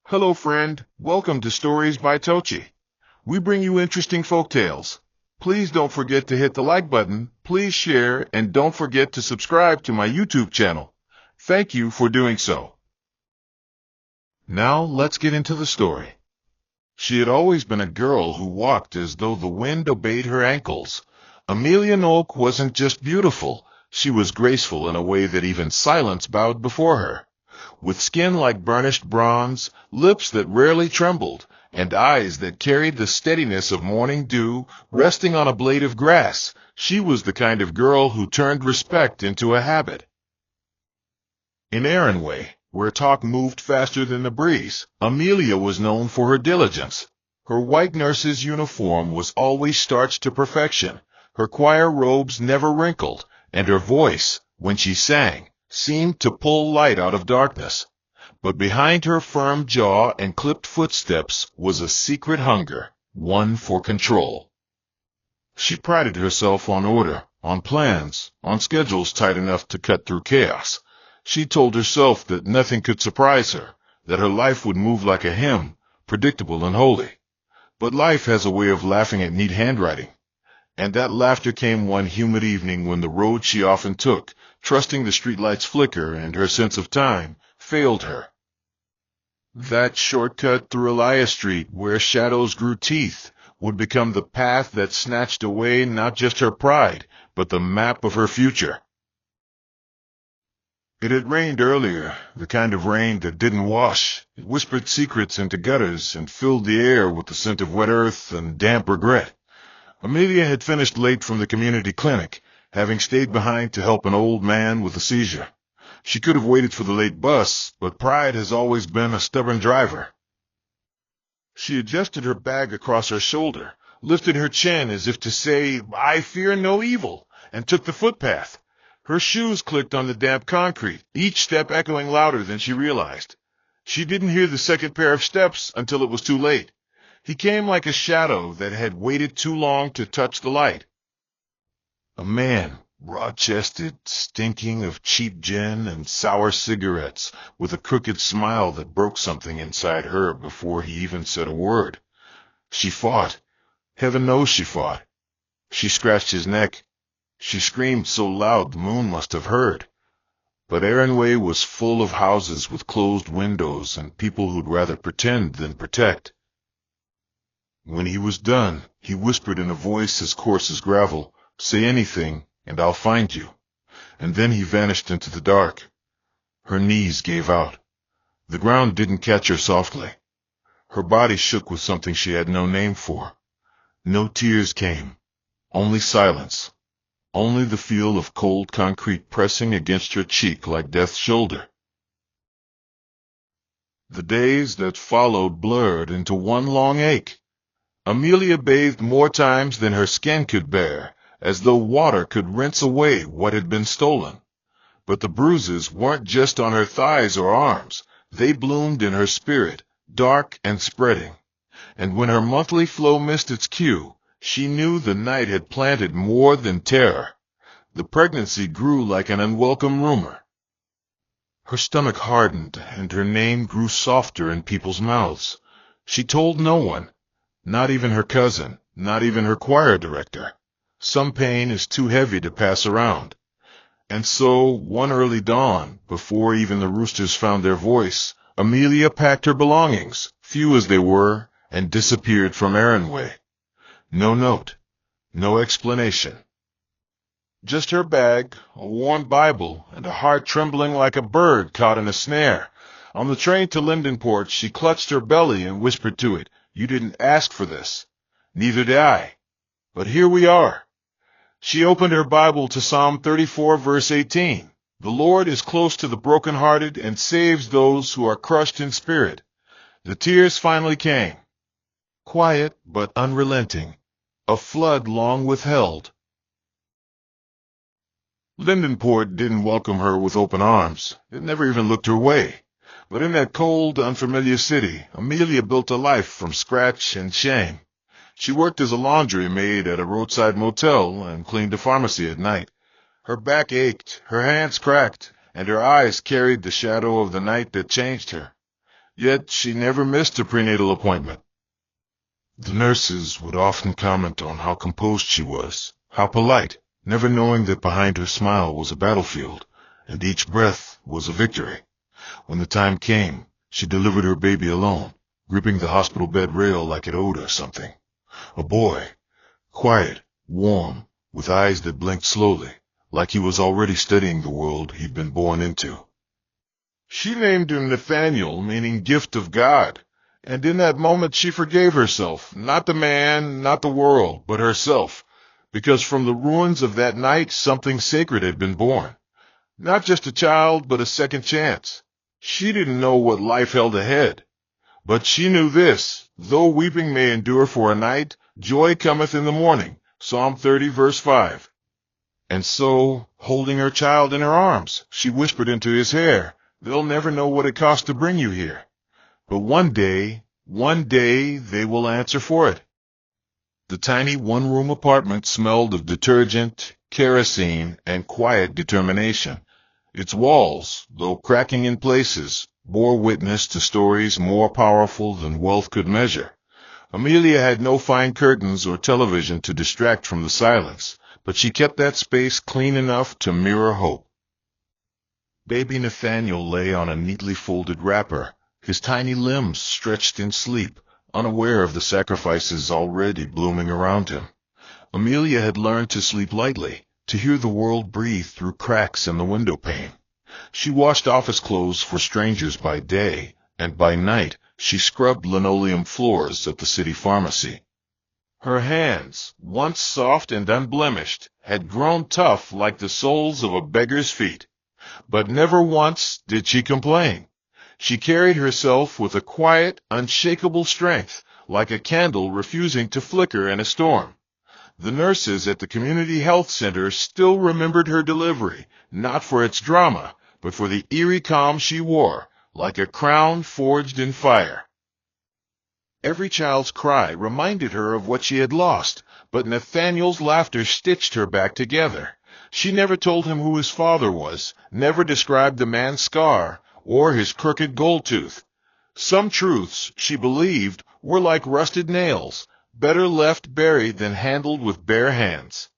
Hello friend, welcome to Stories by Tocci. We bring you interesting folk tales. Please don't forget to hit the like button, please share, and don't forget to subscribe to my YouTube channel. Thank you for doing so. Now let's get into the story. She had always been a girl who walked as though the wind obeyed her ankles. Amelia Noak wasn't just beautiful, she was graceful in a way that even silence bowed before her. With skin like burnished bronze, lips that rarely trembled, and eyes that carried the steadiness of morning dew resting on a blade of grass, she was the kind of girl who turned respect into a habit. In Errinway, where talk moved faster than the breeze, Amelia was known for her diligence. Her white nurse's uniform was always starched to perfection, her choir robes never wrinkled, and her voice, when she sang, seemed to pull light out of darkness. But behind her firm jaw and clipped footsteps was a secret hunger, one for control. She prided herself on order, on plans, on schedules tight enough to cut through chaos. She told herself that nothing could surprise her, that her life would move like a hymn, predictable and holy. But life has a way of laughing at neat handwriting. And that laughter came one humid evening when the road she often took, trusting the streetlight's flicker and her sense of time, failed her. That shortcut through Elias Street, where shadows grew teeth, would become the path that snatched away not just her pride, but the map of her future. It had rained earlier, the kind of rain that didn't wash. It whispered secrets into gutters and filled the air with the scent of wet earth and damp regret. Amelia had finished late from the community clinic, having stayed behind to help an old man with a seizure. She could have waited for the late bus, but pride has always been a stubborn driver. She adjusted her bag across her shoulder, lifted her chin as if to say, "I fear no evil," and took the footpath. Her shoes clicked on the damp concrete, each step echoing louder than she realized. She didn't hear the second pair of steps until it was too late. He came like a shadow that had waited too long to touch the light. A man, broad-chested, stinking of cheap gin and sour cigarettes, with a crooked smile that broke something inside her before he even said a word. She fought. Heaven knows she fought. She scratched his neck. She screamed so loud the moon must have heard. But Errinway was full of houses with closed windows and people who'd rather pretend than protect. When he was done, he whispered in a voice as coarse as gravel, "Say anything, and I'll find you." And then he vanished into the dark. Her knees gave out. The ground didn't catch her softly. Her body shook with something she had no name for. No tears came. Only silence. Only the feel of cold concrete pressing against her cheek like death's shoulder. The days that followed blurred into one long ache. Amelia bathed more times than her skin could bear, as though water could rinse away what had been stolen. But the bruises weren't just on her thighs or arms. They bloomed in her spirit, dark and spreading. And when her monthly flow missed its cue, she knew the night had planted more than terror. The pregnancy grew like an unwelcome rumor. Her stomach hardened, and her name grew softer in people's mouths. She told no one. Not even her cousin, not even her choir director. Some pain is too heavy to pass around. And so, one early dawn, before even the roosters found their voice, Amelia packed her belongings, few as they were, and disappeared from Errinway. No note, no explanation. Just her bag, a worn Bible, and a heart trembling like a bird caught in a snare. On the train to Lindenport, she clutched her belly and whispered to it, "You didn't ask for this. Neither did I. But here we are." She opened her Bible to Psalm 34, verse 18. "The Lord is close to the brokenhearted and saves those who are crushed in spirit." The tears finally came. Quiet but unrelenting. A flood long withheld. Lindenport didn't welcome her with open arms. It never even looked her way. But in that cold, unfamiliar city, Amelia built a life from scratch and shame. She worked as a laundry maid at a roadside motel and cleaned a pharmacy at night. Her back ached, her hands cracked, and her eyes carried the shadow of the night that changed her. Yet she never missed a prenatal appointment. The nurses would often comment on how composed she was, how polite, never knowing that behind her smile was a battlefield, and each breath was a victory. When the time came, she delivered her baby alone, gripping the hospital bed rail like it owed her something. A boy, quiet, warm, with eyes that blinked slowly, like he was already studying the world he'd been born into. She named him Nathaniel, meaning gift of God, and in that moment she forgave herself, not the man, not the world, but herself, because from the ruins of that night something sacred had been born. Not just a child, but a second chance. She didn't know what life held ahead, but she knew this: though weeping may endure for a night, joy cometh in the morning. Psalm 30, verse 5. And so, holding her child in her arms, she whispered into his hair, "They'll never know what it cost to bring you here. But one day, they will answer for it." The tiny one-room apartment smelled of detergent, kerosene, and quiet determination. Its walls, though cracking in places, bore witness to stories more powerful than wealth could measure. Amelia had no fine curtains or television to distract from the silence, but she kept that space clean enough to mirror hope. Baby Nathaniel lay on a neatly folded wrapper, his tiny limbs stretched in sleep, unaware of the sacrifices already blooming around him. Amelia had learned to sleep lightly, to hear the world breathe through cracks in the window pane. She washed office clothes for strangers by day, and by night she scrubbed linoleum floors at the city pharmacy. Her hands, once soft and unblemished, had grown tough like the soles of a beggar's feet. But never once did she complain. She carried herself with a quiet, unshakable strength, like a candle refusing to flicker in a storm. The nurses at the community health center still remembered her delivery, not for its drama, but for the eerie calm she wore, like a crown forged in fire. Every child's cry reminded her of what she had lost, but Nathaniel's laughter stitched her back together. She never told him who his father was, never described the man's scar, or his crooked gold tooth. Some truths, she believed, were like rusted nails, better left buried than handled with bare hands.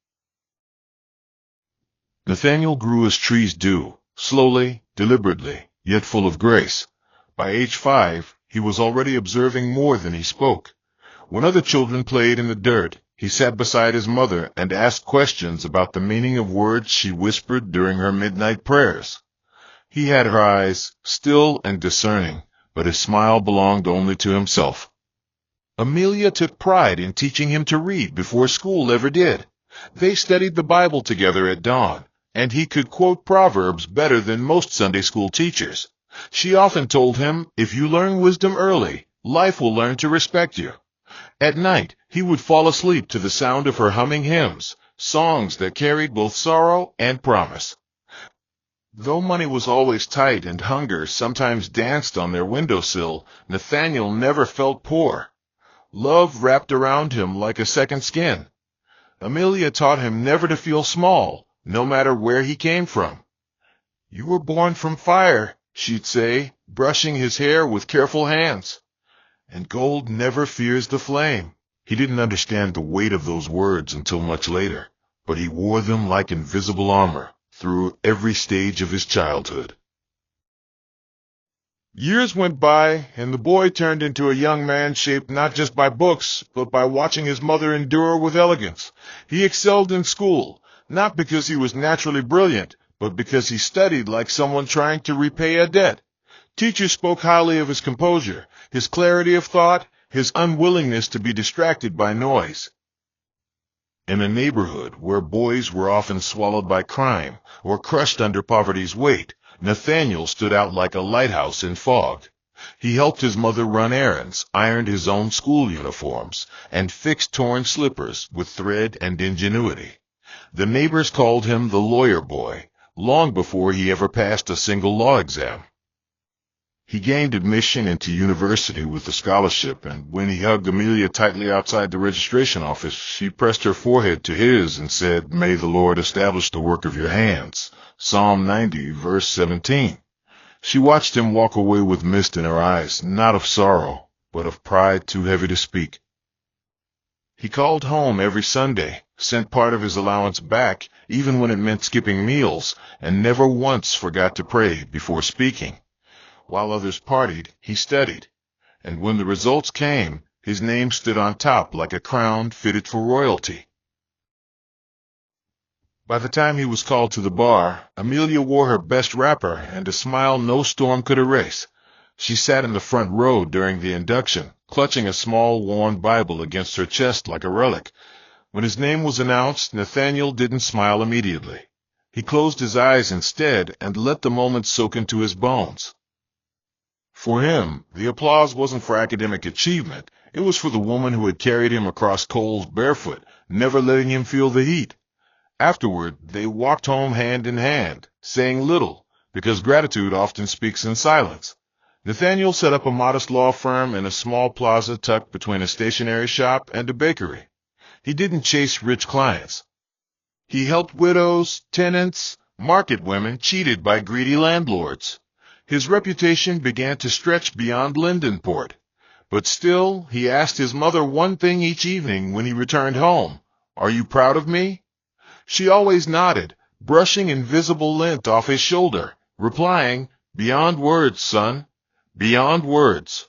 Nathaniel grew as trees do, slowly, deliberately, yet full of grace. By age 5, he was already observing more than he spoke. When other children played in the dirt, he sat beside his mother and asked questions about the meaning of words she whispered during her midnight prayers. He had her eyes, still and discerning, but his smile belonged only to himself. Amelia took pride in teaching him to read before school ever did. They studied the Bible together at dawn, and he could quote Proverbs better than most Sunday school teachers. She often told him, "If you learn wisdom early, life will learn to respect you." At night, he would fall asleep to the sound of her humming hymns, songs that carried both sorrow and promise. Though money was always tight and hunger sometimes danced on their windowsill, Nathaniel never felt poor. Love wrapped around him like a second skin. Amelia taught him never to feel small, no matter where he came from. "You were born from fire," she'd say, brushing his hair with careful hands. "And gold never fears the flame." He didn't understand the weight of those words until much later, but he wore them like invisible armor through every stage of his childhood. Years went by, and the boy turned into a young man shaped not just by books, but by watching his mother endure with elegance. He excelled in school, not because he was naturally brilliant, but because he studied like someone trying to repay a debt. Teachers spoke highly of his composure, his clarity of thought, his unwillingness to be distracted by noise. In a neighborhood where boys were often swallowed by crime or crushed under poverty's weight, Nathaniel stood out like a lighthouse in fog. He helped his mother run errands, ironed his own school uniforms, and fixed torn slippers with thread and ingenuity. The neighbors called him the lawyer boy, long before he ever passed a single law exam. He gained admission into university with a scholarship, and when he hugged Amelia tightly outside the registration office, she pressed her forehead to his and said, "May the Lord establish the work of your hands." Psalm 90, verse 17. She watched him walk away with mist in her eyes, not of sorrow, but of pride too heavy to speak. He called home every Sunday, sent part of his allowance back, even when it meant skipping meals, and never once forgot to pray before speaking. While others partied, he studied, and when the results came, his name stood on top like a crown fitted for royalty. By the time he was called to the bar, Amelia wore her best wrapper and a smile no storm could erase. She sat in the front row during the induction, clutching a small worn Bible against her chest like a relic. When his name was announced, Nathaniel didn't smile immediately. He closed his eyes instead and let the moment soak into his bones. For him, the applause wasn't for academic achievement. It was for the woman who had carried him across coals barefoot, never letting him feel the heat. Afterward, they walked home hand in hand, saying little, because gratitude often speaks in silence. Nathaniel set up a modest law firm in a small plaza tucked between a stationery shop and a bakery. He didn't chase rich clients. He helped widows, tenants, market women cheated by greedy landlords. His reputation began to stretch beyond Lindenport. But still, he asked his mother one thing each evening when he returned home. "Are you proud of me?" She always nodded, brushing invisible lint off his shoulder, replying, "Beyond words, son, beyond words."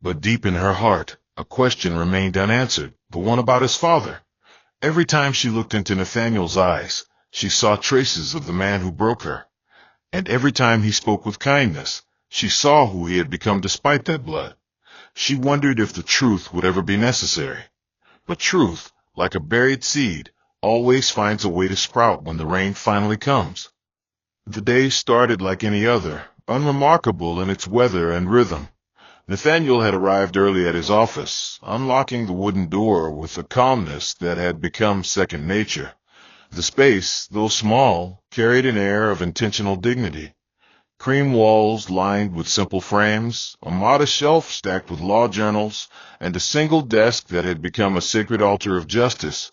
But deep in her heart, a question remained unanswered, the one about his father. Every time she looked into Nathaniel's eyes, she saw traces of the man who broke her. And every time he spoke with kindness, she saw who he had become despite that blood. She wondered if the truth would ever be necessary. But truth, like a buried seed, always finds a way to sprout when the rain finally comes. The day started like any other, unremarkable in its weather and rhythm. Nathaniel had arrived early at his office, unlocking the wooden door with a calmness that had become second nature. The space, though small, carried an air of intentional dignity. Cream walls lined with simple frames, a modest shelf stacked with law journals, and a single desk that had become a sacred altar of justice.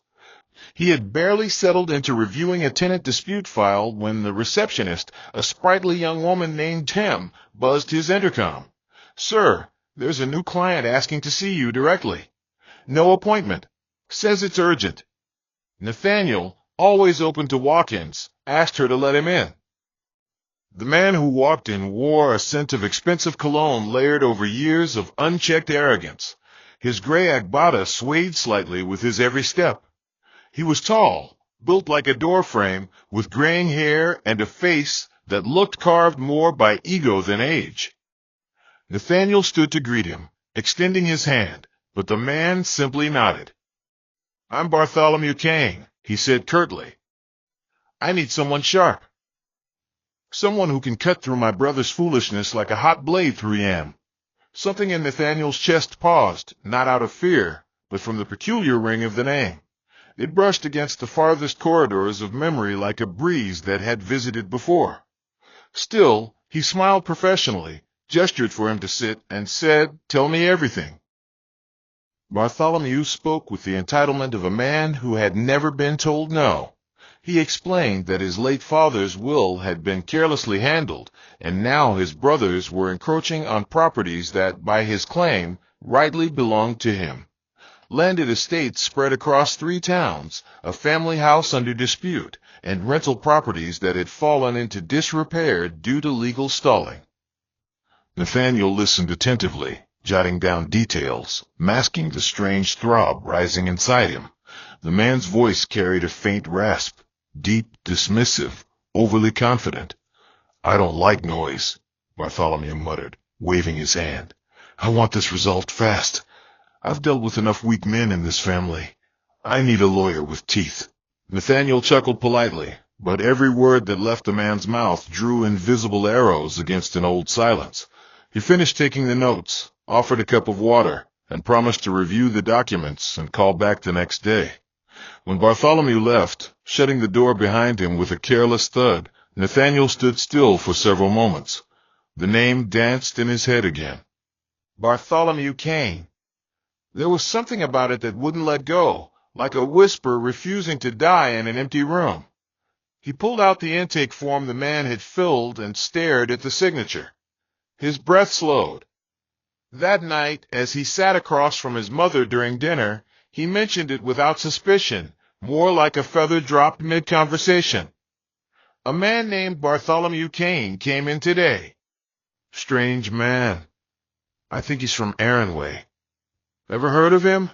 He had barely settled into reviewing a tenant dispute file when the receptionist, a sprightly young woman named Tim, buzzed his intercom. "Sir, there's a new client asking to see you directly. No appointment. Says it's urgent." Nathaniel, always open to walk-ins, asked her to let him in. The man who walked in wore a scent of expensive cologne layered over years of unchecked arrogance. His gray agbada swayed slightly with his every step. He was tall, built like a doorframe, with graying hair and a face that looked carved more by ego than age. Nathaniel stood to greet him, extending his hand, but the man simply nodded. "I'm Bartholomew Kane," he said curtly. "I need someone sharp. Someone who can cut through my brother's foolishness like a hot blade through yam." Something in Nathaniel's chest paused, not out of fear, but from the peculiar ring of the name. It brushed against the farthest corridors of memory like a breeze that had visited before. Still, he smiled professionally, gestured for him to sit, and said, "Tell me everything." Bartholomew spoke with the entitlement of a man who had never been told no. He explained that his late father's will had been carelessly handled, and now his brothers were encroaching on properties that, by his claim, rightly belonged to him. Landed estates spread across 3 towns, a family house under dispute, and rental properties that had fallen into disrepair due to legal stalling. Nathaniel listened attentively, jotting down details, masking the strange throb rising inside him. The man's voice carried a faint rasp, deep, dismissive, overly confident. "I don't like noise," Bartholomew muttered, waving his hand. "I want this resolved fast. I've dealt with enough weak men in this family. I need a lawyer with teeth." Nathaniel chuckled politely, but every word that left the man's mouth drew invisible arrows against an old silence. He finished taking the notes, offered a cup of water, and promised to review the documents and call back the next day. When Bartholomew left, shutting the door behind him with a careless thud, Nathaniel stood still for several moments. The name danced in his head again. Bartholomew Kane. There was something about it that wouldn't let go, like a whisper refusing to die in an empty room. He pulled out the intake form the man had filled and stared at the signature. His breath slowed. That night, as he sat across from his mother during dinner, he mentioned it without suspicion, more like a feather dropped mid-conversation. A man named Bartholomew Kane came in today. Strange man. I think he's from Aaronway. Ever heard of him?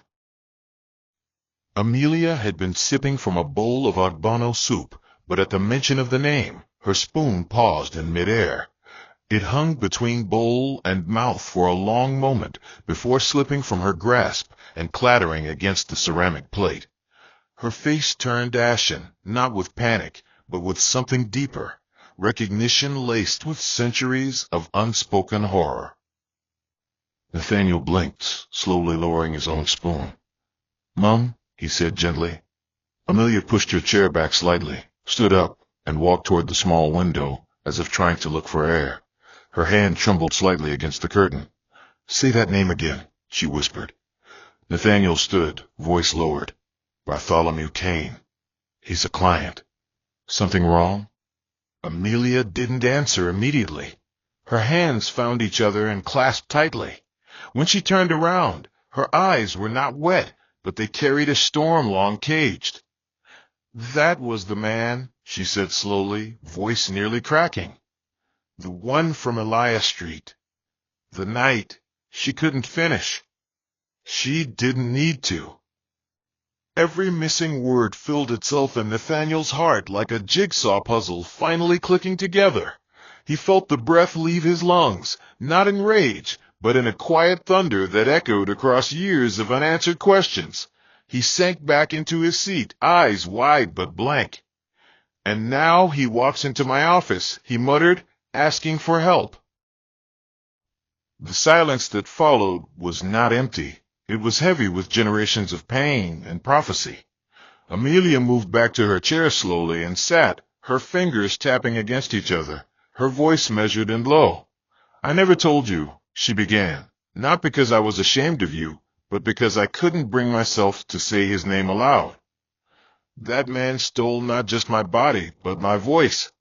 Amelia had been sipping from a bowl of Ogbonno soup, but at the mention of the name, her spoon paused in midair. It hung between bowl and mouth for a long moment before slipping from her grasp and clattering against the ceramic plate. Her face turned ashen, not with panic, but with something deeper, recognition laced with centuries of unspoken horror. Nathaniel blinked, slowly lowering his own spoon. "Mum," he said gently. Amelia pushed her chair back slightly, stood up, and walked toward the small window, as if trying to look for air. Her hand trembled slightly against the curtain. "Say that name again," she whispered. Nathaniel stood, voice lowered. "Bartholomew Kane. He's a client. Something wrong?" Amelia didn't answer immediately. Her hands found each other and clasped tightly. When she turned around, her eyes were not wet, but they carried a storm long caged. "That was the man," she said slowly, voice nearly cracking. "The one from Elias Street. The night she couldn't finish. She didn't need to." Every missing word filled itself in Nathaniel's heart like a jigsaw puzzle finally clicking together. He felt the breath leave his lungs, not in rage, but in a quiet thunder that echoed across years of unanswered questions. He sank back into his seat, eyes wide but blank. "And now he walks into my office," he muttered, asking for help. The silence that followed was not empty. It was heavy with generations of pain and prophecy. Amelia moved back to her chair slowly and sat, her fingers tapping against each other, her voice measured and low. "I never told you," she began, "not because I was ashamed of you, but because I couldn't bring myself to say his name aloud. That man stole not just my body, but my voice.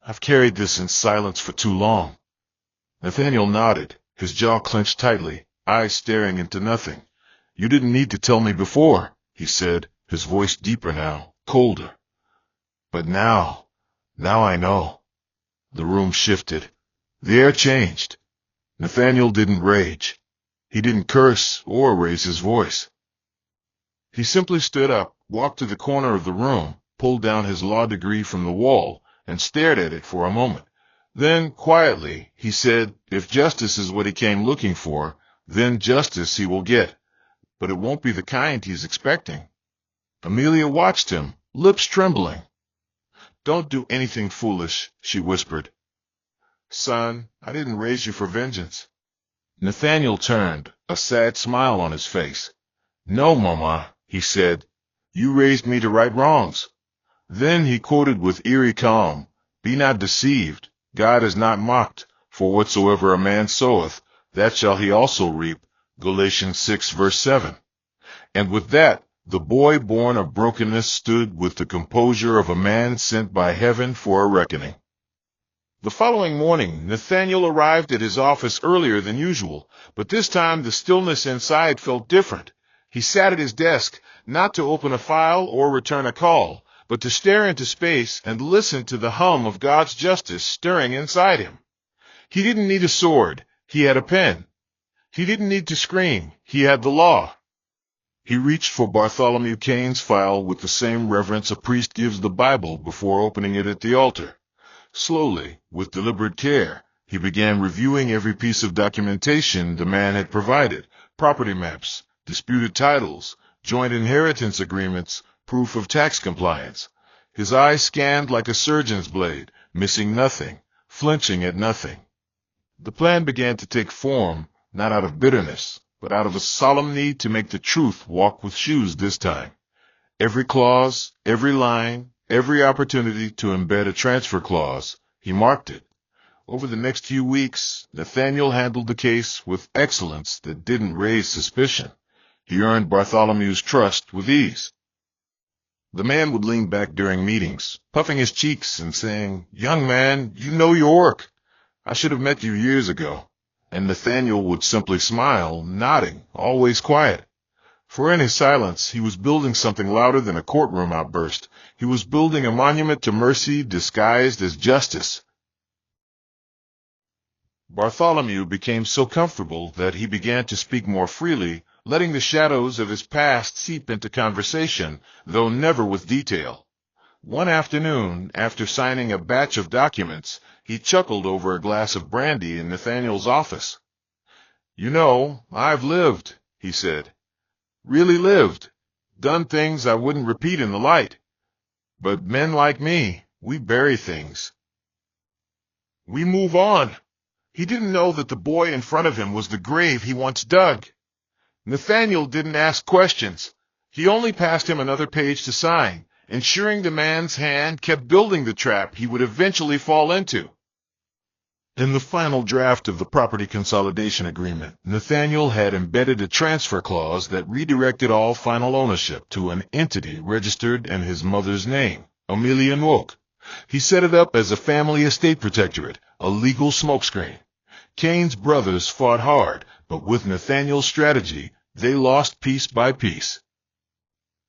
I've carried this in silence for too long." Nathaniel nodded, his jaw clenched tightly, eyes staring into nothing. "You didn't need to tell me before," he said, his voice deeper now, colder. "But now I know." The room shifted. The air changed. Nathaniel didn't rage. He didn't curse or raise his voice. He simply stood up, walked to the corner of the room, pulled down his law degree from the wall, and stared at it for a moment. Then, quietly, he said, if justice is what he came looking for, then justice he will get. But it won't be the kind he's expecting. Amelia watched him, lips trembling. "Don't do anything foolish," she whispered. "Son, I didn't raise you for vengeance." Nathaniel turned, a sad smile on his face. "No, Mama," he said. "You raised me to right wrongs." Then he quoted with eerie calm, "Be not deceived. God is not mocked, for whatsoever a man soweth, that shall he also reap." Galatians 6 verse 7. And with that, the boy born of brokenness stood with the composure of a man sent by heaven for a reckoning. The following morning, Nathaniel arrived at his office earlier than usual, but this time the stillness inside felt different. He sat at his desk, not to open a file or return a call, but to stare into space and listen to the hum of God's justice stirring inside him. He didn't need a sword, he had a pen. He didn't need to scream, he had the law. He reached for Bartholomew Kane's file with the same reverence a priest gives the Bible before opening it at the altar. Slowly, with deliberate care, he began reviewing every piece of documentation the man had provided: property maps, disputed titles, joint inheritance agreements, proof of tax compliance. His eyes scanned like a surgeon's blade, missing nothing, flinching at nothing. The plan began to take form, not out of bitterness, but out of a solemn need to make the truth walk with shoes this time. Every clause, every line, every opportunity to embed a transfer clause, he marked it. Over the next few weeks, Nathaniel handled the case with excellence that didn't raise suspicion. He earned Bartholomew's trust with ease. The man would lean back during meetings, puffing his cheeks and saying, "Young man, you know your work. I should have met you years ago." And Nathaniel would simply smile, nodding, always quiet. For in his silence, he was building something louder than a courtroom outburst. He was building a monument to mercy disguised as justice. Bartholomew became so comfortable that he began to speak more freely, letting the shadows of his past seep into conversation, though never with detail. One afternoon, after signing a batch of documents, he chuckled over a glass of brandy in Nathaniel's office. "You know, I've lived," he said. "Really lived. Done things I wouldn't repeat in the light. But men like me, we bury things. We move on." He didn't know that the boy in front of him was the grave he once dug. Nathaniel didn't ask questions. He only passed him another page to sign, ensuring the man's hand kept building the trap he would eventually fall into. In the final draft of the property consolidation agreement, Nathaniel had embedded a transfer clause that redirected all final ownership to an entity registered in his mother's name, Amelia Noak. He set it up as a family estate protectorate, a legal smokescreen. Cain's brothers fought hard, but with Nathaniel's strategy, they lost piece by piece.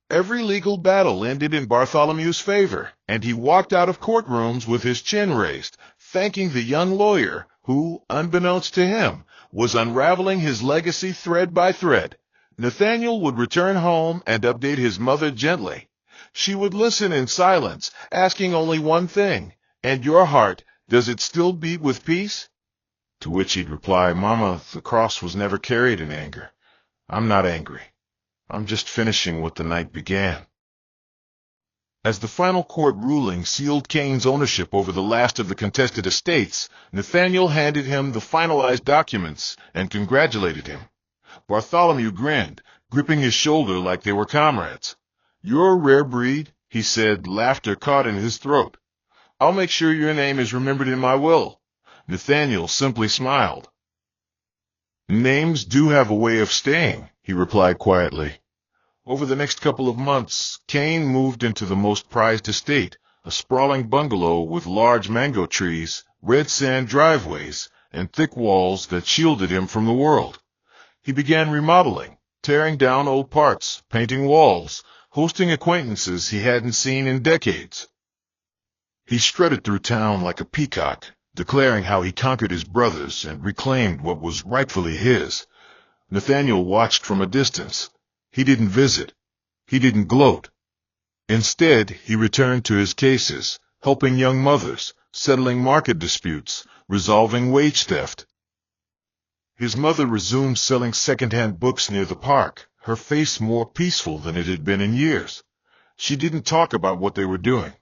Every legal battle ended in Bartholomew's favor, and he walked out of courtrooms with his chin raised, thanking the young lawyer who, unbeknownst to him, was unraveling his legacy thread by thread. Nathaniel would return home and update his mother gently. She would listen in silence, asking only one thing, "And your heart, does it still beat with peace?" To which he'd reply, "Mama, the cross was never carried in anger. I'm not angry. I'm just finishing what the night began." As the final court ruling sealed Cain's ownership over the last of the contested estates, Nathaniel handed him the finalized documents and congratulated him. Bartholomew grinned, gripping his shoulder like they were comrades. "You're a rare breed," he said, laughter caught in his throat. "I'll make sure your name is remembered in my will." Nathaniel simply smiled. "Names do have a way of staying," he replied quietly. Over the next couple of months, Cain moved into the most prized estate, a sprawling bungalow with large mango trees, red sand driveways, and thick walls that shielded him from the world. He began remodeling, tearing down old parts, painting walls, hosting acquaintances he hadn't seen in decades. He strutted through town like a peacock, declaring how he conquered his brothers and reclaimed what was rightfully his. Nathaniel watched from a distance. He didn't visit. He didn't gloat. Instead, he returned to his cases, helping young mothers, settling market disputes, resolving wage theft. His mother resumed selling second-hand books near the park, her face more peaceful than it had been in years. She didn't talk about what they were doing.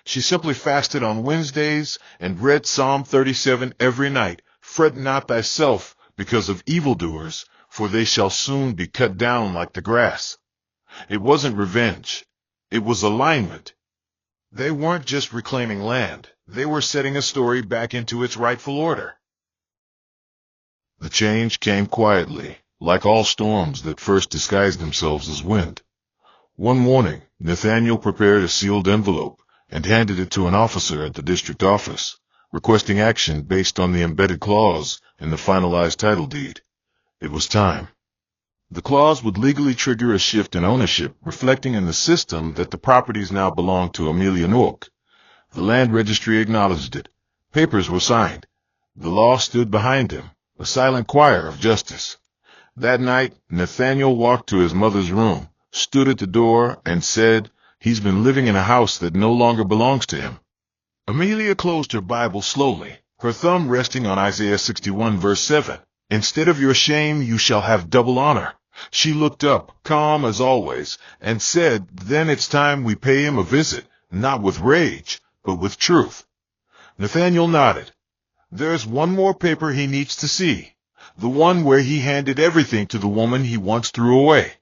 She simply fasted on Wednesdays and read Psalm 37 every night. "Fret not thyself because of evildoers, for they shall soon be cut down like the grass." It wasn't revenge. It was alignment. They weren't just reclaiming land. They were setting a story back into its rightful order. The change came quietly, like all storms that first disguise themselves as wind. One morning, Nathaniel prepared a sealed envelope and handed it to an officer at the district office, requesting action based on the embedded clause in the finalized title deed. It was time. The clause would legally trigger a shift in ownership, reflecting in the system that the properties now belonged to Amelia Noak. The land registry acknowledged it. Papers were signed. The law stood behind him, a silent choir of justice. That night, Nathaniel walked to his mother's room, stood at the door, and said, "He's been living in a house that no longer belongs to him." Amelia closed her Bible slowly, her thumb resting on Isaiah 61 verse 7. "Instead of your shame, you shall have double honor." She looked up, calm as always, and said, "Then it's time we pay him a visit, not with rage, but with truth." Nathaniel nodded. "There's one more paper he needs to see, the one where he handed everything to the woman he once threw away."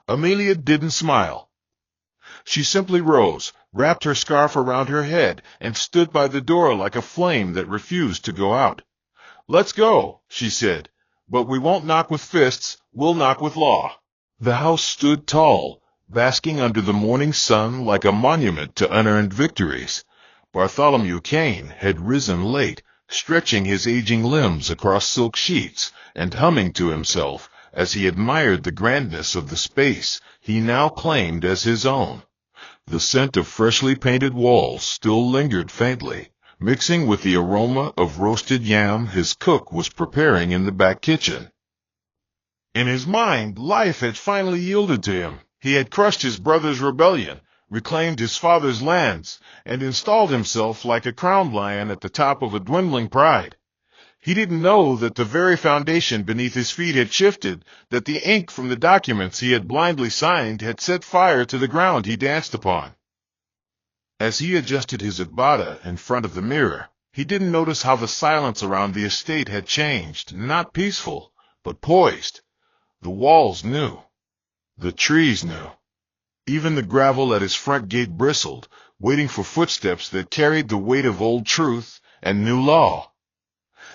Amelia didn't smile. She simply rose, wrapped her scarf around her head, and stood by the door like a flame that refused to go out. "Let's go," she said, "but we won't knock with fists, we'll knock with law." The house stood tall, basking under the morning sun like a monument to unearned victories. Bartholomew Kane had risen late, stretching his aging limbs across silk sheets and humming to himself as he admired the grandness of the space he now claimed as his own. The scent of freshly painted walls still lingered faintly, mixing with the aroma of roasted yam his cook was preparing in the back kitchen. In his mind, life had finally yielded to him. He had crushed his brother's rebellion, reclaimed his father's lands, and installed himself like a crowned lion at the top of a dwindling pride. He didn't know that the very foundation beneath his feet had shifted, that the ink from the documents he had blindly signed had set fire to the ground he danced upon. As he adjusted his agbada in front of the mirror, he didn't notice how the silence around the estate had changed, not peaceful, but poised. The walls knew. The trees knew. Even the gravel at his front gate bristled, waiting for footsteps that carried the weight of old truth and new law.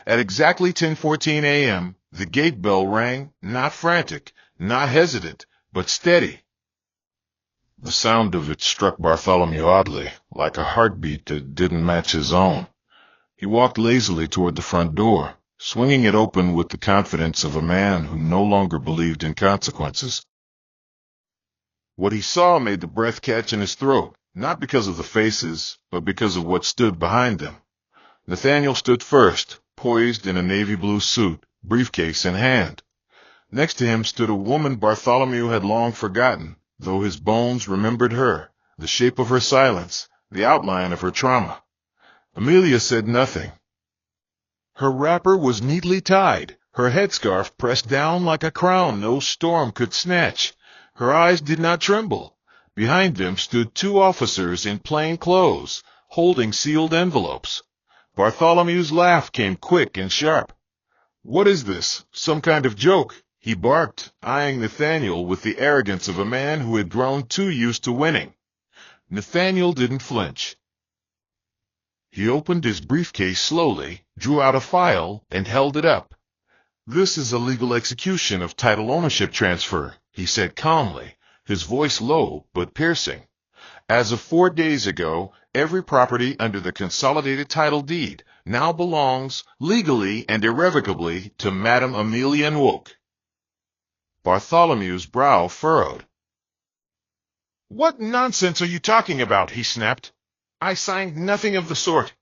At exactly 10:14 a.m., the gate bell rang, not frantic, not hesitant, but steady. The sound of it struck Bartholomew oddly, like a heartbeat that didn't match his own. He walked lazily toward the front door, swinging it open with the confidence of a man who no longer believed in consequences. What he saw made the breath catch in his throat, not because of the faces, but because of what stood behind them. Nathaniel stood first, poised in a navy blue suit, briefcase in hand. Next to him stood a woman Bartholomew had long forgotten, though his bones remembered her, the shape of her silence, the outline of her trauma. Amelia said nothing. Her wrapper was neatly tied, her headscarf pressed down like a crown no storm could snatch. Her eyes did not tremble. Behind them stood two officers in plain clothes, holding sealed envelopes. Bartholomew's laugh came quick and sharp. "What is this? Some kind of joke?" he barked, eyeing Nathaniel with the arrogance of a man who had grown too used to winning. Nathaniel didn't flinch. He opened his briefcase slowly, drew out a file, and held it up. "This is a legal execution of title ownership transfer," he said calmly, his voice low but piercing. "As of 4 days ago, every property under the consolidated title deed now belongs, legally and irrevocably, to Madame Amelia Nwoke." Bartholomew's brow furrowed. "What nonsense are you talking about?" he snapped. "I signed nothing of the sort."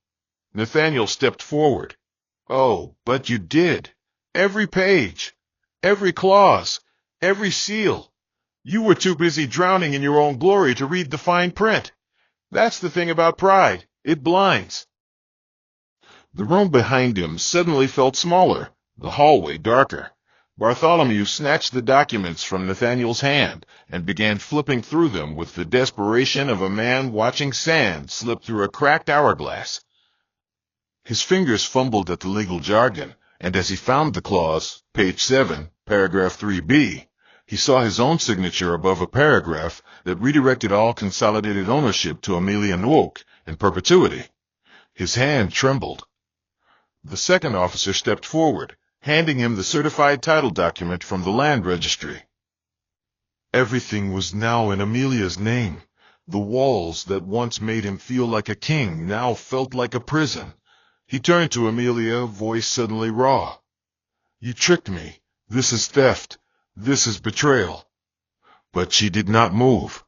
Nathaniel stepped forward. "Oh, but you did. Every page, every clause, every seal. You were too busy drowning in your own glory to read the fine print. That's the thing about pride. It blinds." The room behind him suddenly felt smaller, the hallway darker. Bartholomew snatched the documents from Nathaniel's hand and began flipping through them with the desperation of a man watching sand slip through a cracked hourglass. His fingers fumbled at the legal jargon, and as he found the clause, page 7, paragraph 3b, he saw his own signature above a paragraph that redirected all consolidated ownership to Amelia Nwoke in perpetuity. His hand trembled. The second officer stepped forward, handing him the certified title document from the land registry. Everything was now in Amelia's name. The walls that once made him feel like a king now felt like a prison. He turned to Amelia, voice suddenly raw. "You tricked me. This is theft. This is betrayal." But she did not move.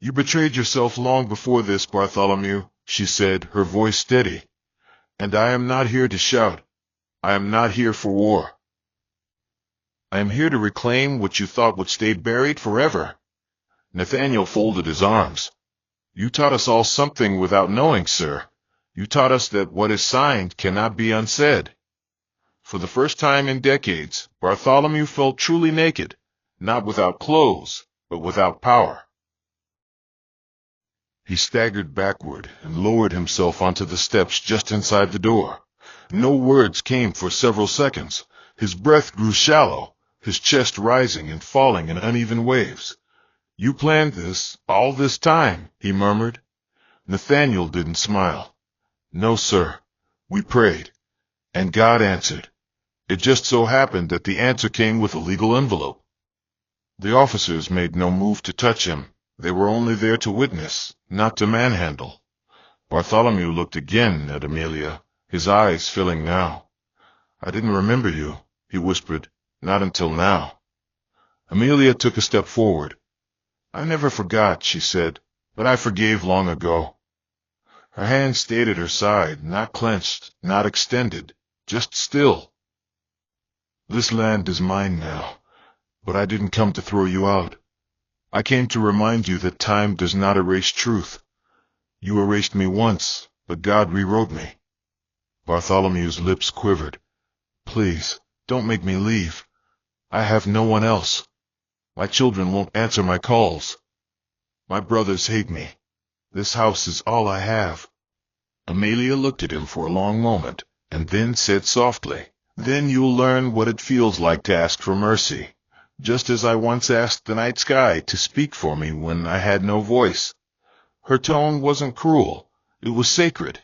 "You betrayed yourself long before this, Bartholomew," she said, her voice steady. "And I am not here to shout. I am not here for war. I am here to reclaim what you thought would stay buried forever." Nathaniel folded his arms. "You taught us all something without knowing, sir. You taught us that what is signed cannot be unsaid." For the first time in decades, Bartholomew felt truly naked, not without clothes, but without power. He staggered backward and lowered himself onto the steps just inside the door. No words came for several seconds. His breath grew shallow, his chest rising and falling in uneven waves. "You planned this, all this time," he murmured. Nathaniel didn't smile. "No, sir. We prayed, and God answered. It just so happened that the answer came with a legal envelope." The officers made no move to touch him. They were only there to witness, not to manhandle. Bartholomew looked again at Amelia, his eyes filling now. "I didn't remember you," he whispered. "Not until now." Amelia took a step forward. "I never forgot," she said, "but I forgave long ago." Her hand stayed at her side, not clenched, not extended, just still. "This land is mine now, but I didn't come to throw you out. I came to remind you that time does not erase truth. You erased me once, but God rewrote me." Bartholomew's lips quivered. "Please, don't make me leave. I have no one else. My children won't answer my calls. My brothers hate me. This house is all I have." Amelia looked at him for a long moment, and then said softly, "Then you'll learn what it feels like to ask for mercy, just as I once asked the night sky to speak for me when I had no voice." Her tone wasn't cruel. It was sacred.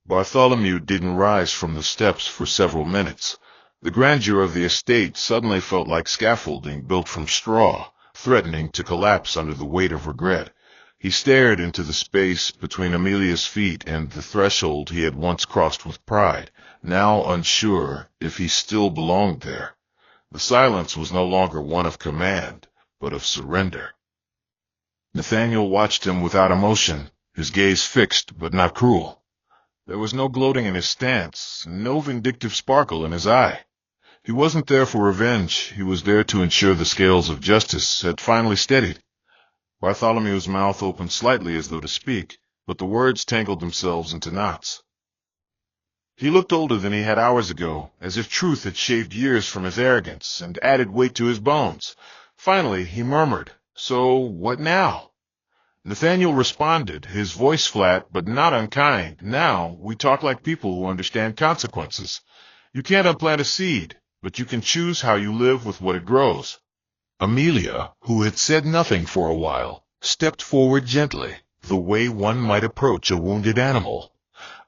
Bartholomew didn't rise from the steps for several minutes. The grandeur of the estate suddenly felt like scaffolding built from straw, threatening to collapse under the weight of regret. He stared into the space between Amelia's feet and the threshold he had once crossed with pride, now unsure if he still belonged there. The silence was no longer one of command, but of surrender. Nathaniel watched him without emotion, his gaze fixed but not cruel. There was no gloating in his stance, no vindictive sparkle in his eye. He wasn't there for revenge. He was there to ensure the scales of justice had finally steadied. Bartholomew's mouth opened slightly as though to speak, but the words tangled themselves into knots. He looked older than he had hours ago, as if truth had shaved years from his arrogance and added weight to his bones. Finally, he murmured, "So, what now?" Nathaniel responded, his voice flat but not unkind. "Now, we talk like people who understand consequences. You can't unplant a seed, but you can choose how you live with what it grows." Amelia, who had said nothing for a while, stepped forward gently, the way one might approach a wounded animal.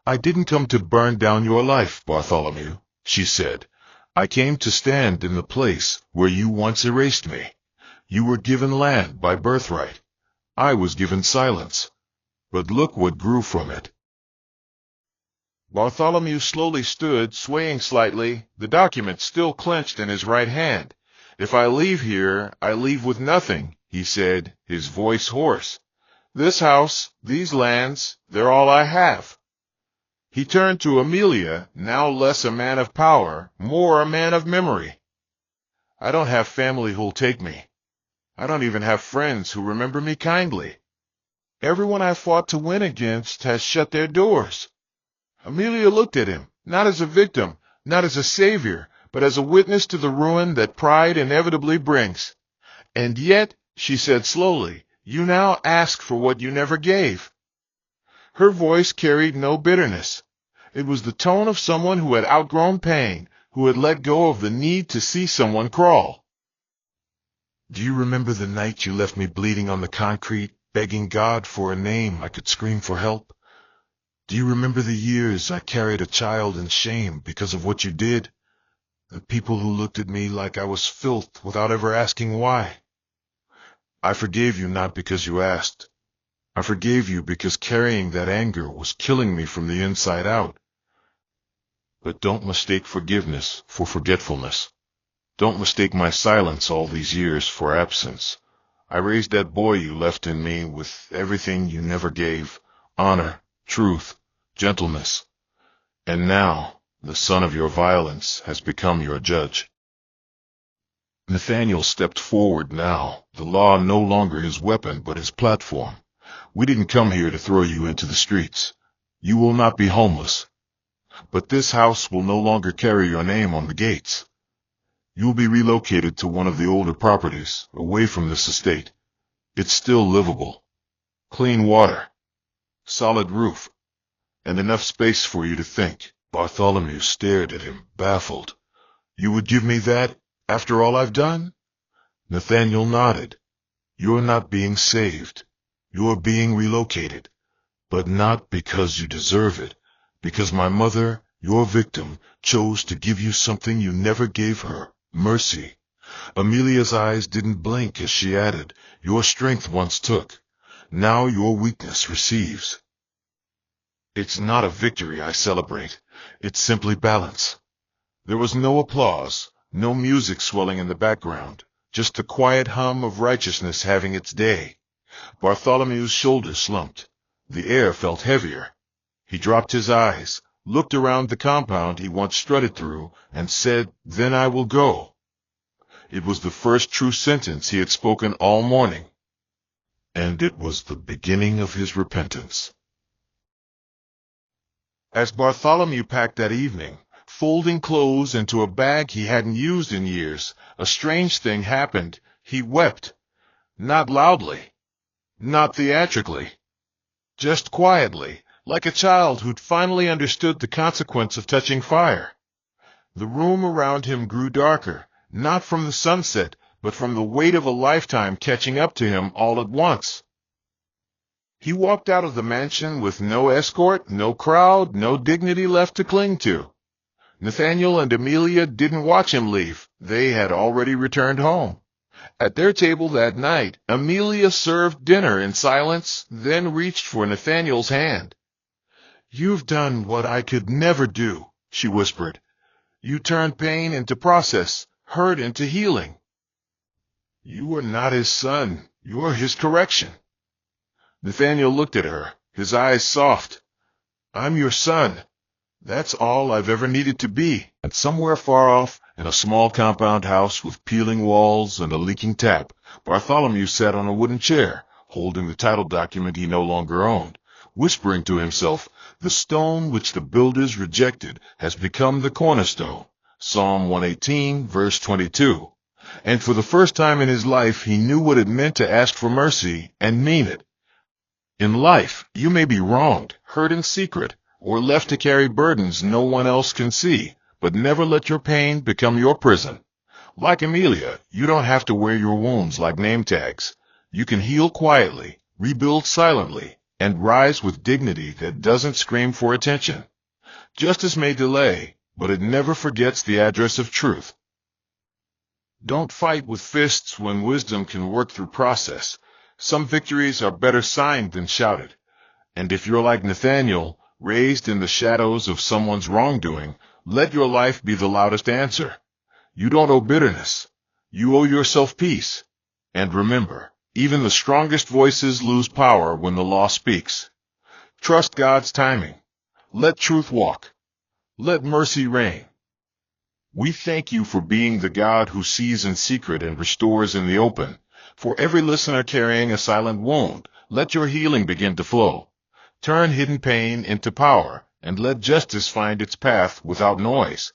"I didn't come to burn down your life, Bartholomew," she said. "I came to stand in the place where you once erased me. You were given land by birthright. I was given silence. But look what grew from it." Bartholomew slowly stood, swaying slightly, the document still clenched in his right hand. "If I leave here, I leave with nothing," he said, his voice hoarse. "This house, these lands, they're all I have." He turned to Amelia, now less a man of power, more a man of memory. "I don't have family who'll take me. I don't even have friends who remember me kindly. Everyone I fought to win against has shut their doors." Amelia looked at him, not as a victim, not as a savior, but as a witness to the ruin that pride inevitably brings. "And yet," she said slowly, "you now ask for what you never gave." Her voice carried no bitterness. It was the tone of someone who had outgrown pain, who had let go of the need to see someone crawl. "Do you remember the night you left me bleeding on the concrete, begging God for a name I could scream for help? Do you remember the years I carried a child in shame because of what you did? The people who looked at me like I was filth without ever asking why? I forgave you not because you asked. I forgave you because carrying that anger was killing me from the inside out. But don't mistake forgiveness for forgetfulness. Don't mistake my silence all these years for absence. I raised that boy you left in me with everything you never gave, honor, truth, gentleness. And now, the son of your violence has become your judge." Nathaniel stepped forward now, the law no longer his weapon but his platform. "We didn't come here to throw you into the streets. You will not be homeless. But this house will no longer carry your name on the gates. You will be relocated to one of the older properties, away from this estate. It's still livable. Clean water, solid roof, and enough space for you to think." Bartholomew stared at him, baffled. "You would give me that, after all I've done?" Nathaniel nodded. "You're not being saved. You're being relocated. But not because you deserve it. Because my mother, your victim, chose to give you something you never gave her. Mercy. Amelia's eyes didn't blink as she added, "Your strength once took. Now your weakness receives." It's not a victory I celebrate. It's simply balance. There was no applause, no music swelling in the background, just the quiet hum of righteousness having its day. Bartholomew's shoulders slumped. The air felt heavier. He dropped his eyes, looked around the compound he once strutted through, and said, "Then I will go." It was the first true sentence he had spoken all morning. And it was the beginning of his repentance. As Bartholomew packed that evening, folding clothes into a bag he hadn't used in years, a strange thing happened. He wept. Not loudly. Not theatrically. Just quietly, like a child who'd finally understood the consequence of touching fire. The room around him grew darker, not from the sunset, but from the weight of a lifetime catching up to him all at once. He walked out of the mansion with no escort, no crowd, no dignity left to cling to. Nathaniel and Amelia didn't watch him leave. They had already returned home. At their table that night, Amelia served dinner in silence, then reached for Nathaniel's hand. "You've done what I could never do," she whispered. "You turned pain into process, hurt into healing. You are not his son. You're his correction." Nathaniel looked at her, his eyes soft. "I'm your son. That's all I've ever needed to be." And somewhere far off, in a small compound house with peeling walls and a leaking tap, Bartholomew sat on a wooden chair, holding the title document he no longer owned, whispering to himself, "The stone which the builders rejected has become the cornerstone." Psalm 118, verse 22. And for the first time in his life, he knew what it meant to ask for mercy and mean it. In life, you may be wronged, hurt in secret, or left to carry burdens no one else can see, but never let your pain become your prison. Like Amelia, you don't have to wear your wounds like name tags. You can heal quietly, rebuild silently, and rise with dignity that doesn't scream for attention. Justice may delay, but it never forgets the address of truth. Don't fight with fists when wisdom can work through process. Some victories are better signed than shouted. And if you're like Nathaniel, raised in the shadows of someone's wrongdoing, let your life be the loudest answer. You don't owe bitterness. You owe yourself peace. And remember, even the strongest voices lose power when the law speaks. Trust God's timing. Let truth walk. Let mercy reign. We thank you for being the God who sees in secret and restores in the open. For every listener carrying a silent wound, let your healing begin to flow. Turn hidden pain into power, and let justice find its path without noise.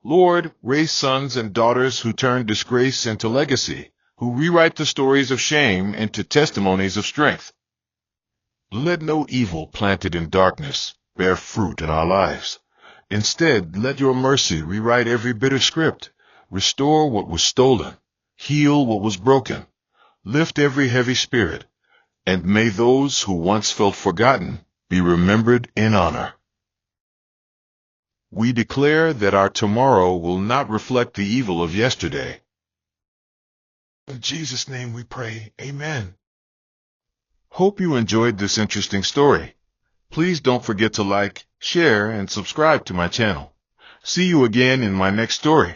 Lord, raise sons and daughters who turn disgrace into legacy, who rewrite the stories of shame into testimonies of strength. Let no evil planted in darkness bear fruit in our lives. Instead, let your mercy rewrite every bitter script, restore what was stolen, heal what was broken, lift every heavy spirit, and may those who once felt forgotten be remembered in honor. We declare that our tomorrow will not reflect the evil of yesterday. In Jesus' name we pray, amen. Hope you enjoyed this interesting story. Please don't forget to like, share, and subscribe to my channel. See you again in my next story.